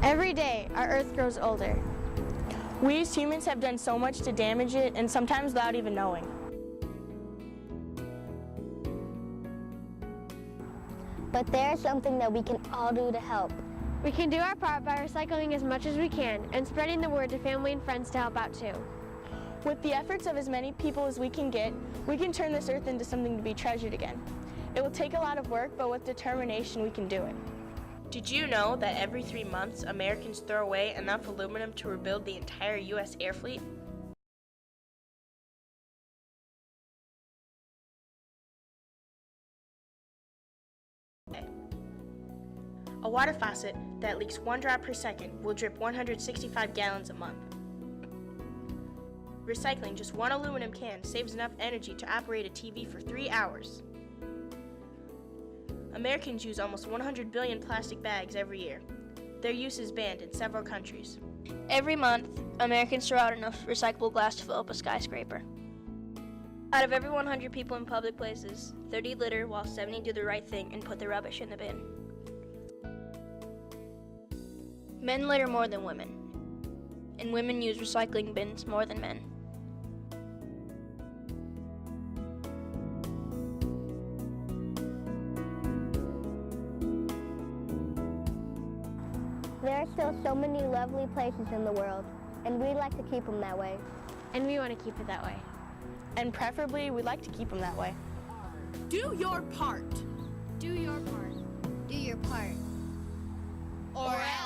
Every day, our Earth grows older. We as humans have done so much to damage it, and sometimes without even knowing. But there's something that we can all do to help. We can do our part by recycling as much as we can and spreading the word to family and friends to help out too. With the efforts of as many people as we can get, we can turn this Earth into something to be treasured again. It will take a lot of work, but with determination we can do it. Did you know that every 3 months, Americans throw away enough aluminum to rebuild the entire U.S. air fleet? A water faucet that leaks 1 drop per second will drip 165 gallons a month. Recycling just 1 aluminum can saves enough energy to operate a TV for 3 hours. Americans use almost 100 billion plastic bags every year. Their use is banned in several countries. Every month, Americans throw out enough recyclable glass to fill up a skyscraper. Out of every 100 people in public places, 30 litter while 70 do the right thing and put their rubbish in the bin. Men litter more than women, and women use recycling bins more than men. There are still so many lovely places in the world, and we'd like to keep them that way. And we want to keep it that way. And preferably, we'd like to keep them that way. Do your part. Do your part. Do your part. Or else.